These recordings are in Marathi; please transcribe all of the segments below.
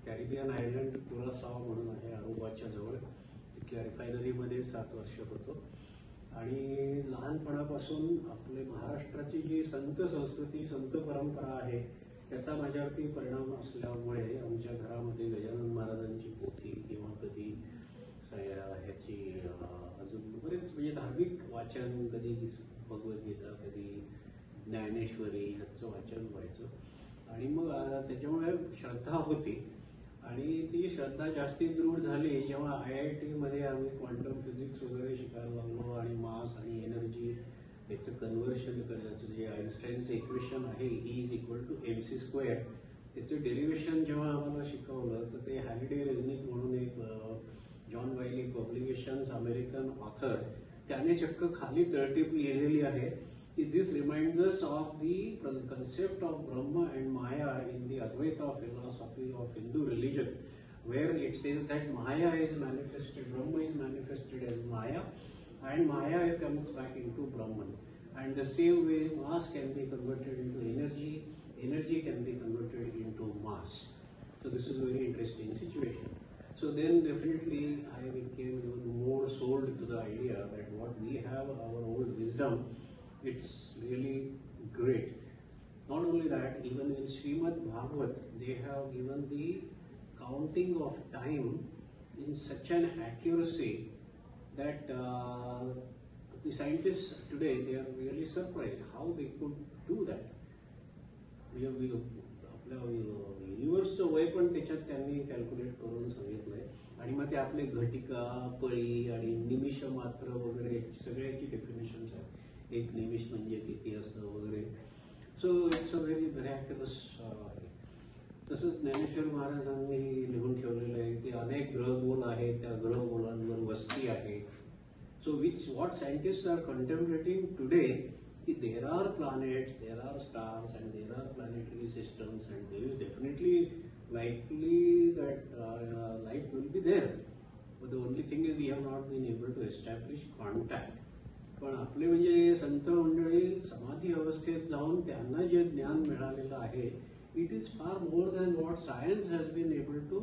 कॅरिबियन आयलंड कुरासाव म्हणून आहे अरुबाच्या जवळ. तिथल्या रिफायनरीमध्ये 7 वर्ष होतो आणि लहानपणापासून आपले महाराष्ट्राची जी संत संस्कृती संत परंपरा आहे त्याचा माझ्यावरती परिणाम असल्यामुळे आमच्या घरामध्ये गजानन महाराजांची पोथी किंवा कधी ह्याची अजून बरेच म्हणजे धार्मिक वाचन, कधी भगवद्गीता, कधी ज्ञानेश्वरी ह्याचं वाचन व्हायचं आणि मग त्याच्यामुळे श्रद्धा होती आणि ती श्रद्धा जास्ती दृढ झाली जेव्हा IIT मध्ये आम्ही क्वांटम फिजिक्स वगैरे शिकायला लागलो आणि मास आणि एनर्जी याचं कन्व्हर्शन करायचं. जे आइन्स्टाईनचं इक्वेशन आहे E=mc², त्याचं डेरिव्हेशन जेव्हा आम्हाला शिकवलं तर ते हॅलिडे रेझनिक म्हणून एक John Wiley publications American author, त्याने चक्क खाली तळटीप लिहिलेली आहे की this reminds us of the concept of Brahman and Maya in the Advaita philosophy of Hindu religion, where it says that Maya is manifested, Brahman is manifested as Maya and Maya comes back into Brahman. And the same way mass can be converted into energy, energy can be converted into mass. So this is a very interesting situation. So then definitely I became even more sold to the idea that what we have, our old wisdom, it's really great. Not only that, even in Srimad Bhagavad, they have given the counting of time in such an accuracy that the scientists today, they are really surprised how they could do that. आपल्या युनिव्हर्सचं वय पण त्याच्यात त्यांनी कॅल्क्युलेट करून सांगितलंय आणि मग ते आपले घटिका, पळी आणि निमिष मात्र वगैरे सगळ्याची डेफिनेशन्स आहेत. एक निमिष म्हणजे किती असतं वगैरे. सो इट्स अ व्हेरी मिरॅक्युलस आहे. तसंच ज्ञानेश्वर महाराजांनी लिहून ठेवलेलं आहे की अनेक ग्रहगोल आहेत, त्या ग्रहगोलांवर वस्ती आहे. So what scientists are contemplating today, there are planets, there are stars and there are planetary systems and there is definitely likely that life will be there. But the only thing is we have not been able to establish contact. पण आपले म्हणजे संत मंडळी समाधी अवस्थेत जाऊन त्यांना जे ज्ञान मिळालेलं आहे, it is far more than what science has been able to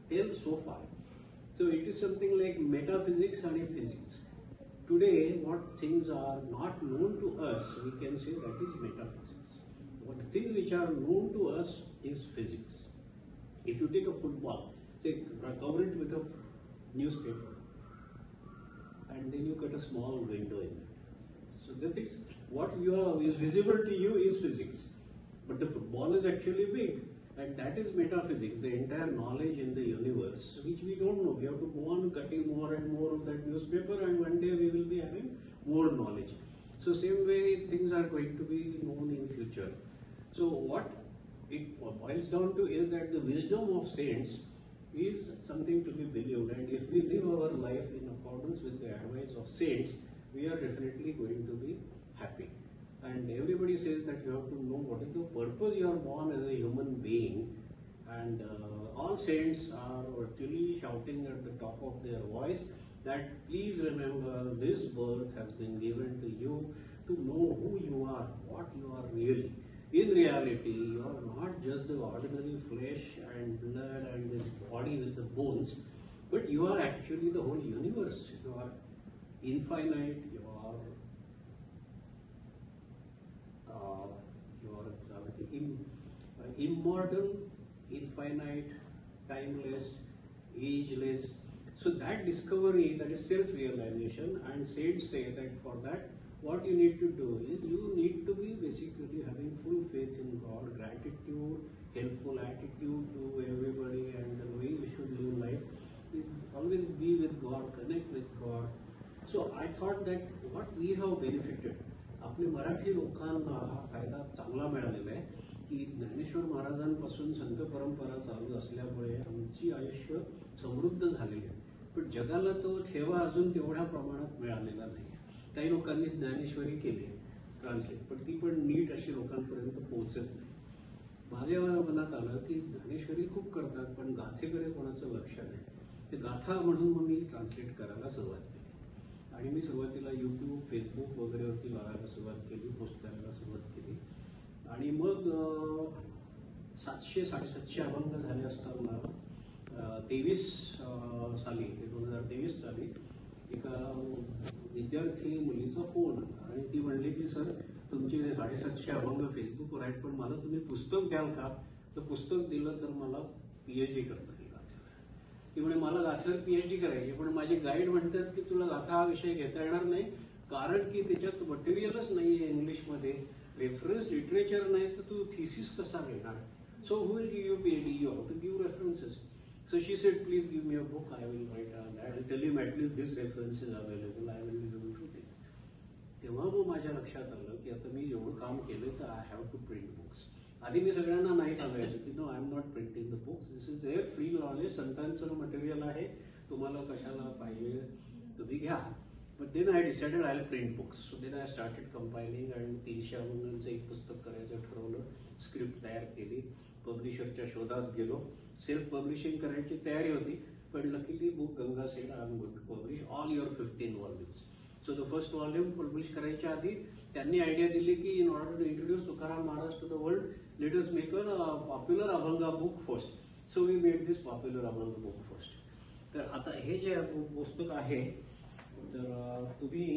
tell so far. So it is something like metaphysics and physics. Today, what things are not known to us, we can say that is metaphysics. What things which are known to us is physics. If you take a football, say cover it with a newspaper, and then you cut a small window in it. So that is what is visible to you is physics. But the football is actually big, and that is metaphysics, the entire knowledge in the universe, which we don't know. We have to go on cutting more and more of that newspaper, and one day we will be having more knowledge. So same way things are going to be known in future. So what it boils down to is that the wisdom of saints is something to be believed, and if we live our life in accordance with the advice of saints, we are definitely going to be happy. And everybody says that you have to know what is the purpose you are born as a human being, and all saints are virtually shouting at the top of their voice that please remember this birth has been given to you to know who you are, what you are really. In reality, you are not just the ordinary flesh and blood and this body with the bones, but you are actually the whole universe. You are infinite, you are immortal, infinite, timeless, ageless. So that discovery, that is self-realization, and saints say that for that what you need to do is you need to be basically having full faith in God, gratitude, helpful attitude to everybody, and the way you should live life is always be with God, connect with God. So I thought that what we have benefited, आपले मराठी लोकांना हा फायदा चांगला मिळालेला आहे की ज्ञानेश्वर महाराजांपासून संत परंपरा चालू असल्यामुळे आमची आयुष्य समृद्ध झालेली आहे. पण जगाला तो ठेवा अजून तेवढ्या प्रमाणात मिळालेला नाही. काही लोकांनी ज्ञानेश्वरी केली ट्रान्सलेट, पण ती पण नीट अशी लोकांपर्यंत पोहोचत नाही. माझ्या मनात आलं की ज्ञानेश्वरी खूप करतात पण गाथेकडे कोणाचं लक्ष नाही. ते गाथा म्हणून मग मी ट्रान्सलेट करायला सुरुवात केली आणि मी सुरुवातीला YouTube, Facebook वगैरेवरती लावायला सुरुवात केली, पोस्ट करायला सुरुवात केली आणि मग 700-750 अभंग झाले असताना 23 साली 2023 साली एका विद्यार्थी मुलीचा फोन आणि ती म्हणली की सर तुमचे 750 अभंग फेसबुकवर आहेत पण मला तुम्ही पुस्तक द्याल का? तर पुस्तक दिलं तर मला PhD करता येईल. ती म्हणे मला गाथ्यावर PhD करायची पण माझे गाईड म्हणतात की तुला गाथा हा विषय घेता येणार नाही कारण की त्याच्यात मटेरियलच नाहीये इंग्लिशमध्ये, रेफरन्स लिटरेचर नाही तर तू थिसिस कसा घेणार? So who will give you PhD? You have to give references. So she said, please give me a book, I will write that. I will tell him at least this reference is available, I will be able to take it. तेव्हा मग माझ्या लक्षात आलं की आता मी एवढं काम केलं तर I have to print books. आधी मी सगळ्यांना नाही सांगायचं की no I am not printing the books, this is their free knowledge, संतांचं मटेरियल आहे, तुम्हाला कशाला पाहिजे तुम्ही घ्या. But then I decided I will print books. So then I started compiling आणि 300 अभंगांचं एक पुस्तक करायचं ठरवलं, स्क्रिप्ट तयार केली, पब्लिशरच्या शोधात गेलो. सेल्फ पब्लिशिंग करायची तयारी होती पण luckily book Ganga said I am going to publish all your 15 volumes. So the first volume publish करायच्या आधी त्यांनी आयडिया दिली की in order to introduce Tukaram Maharaj to the world let us make a popular abhanga book first. So we made this popular abhang book first. तर आता हे जे पुस्तक आहे तर तुम्ही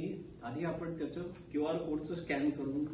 आधी आपण त्याचं QR कोडचं स्कॅन करून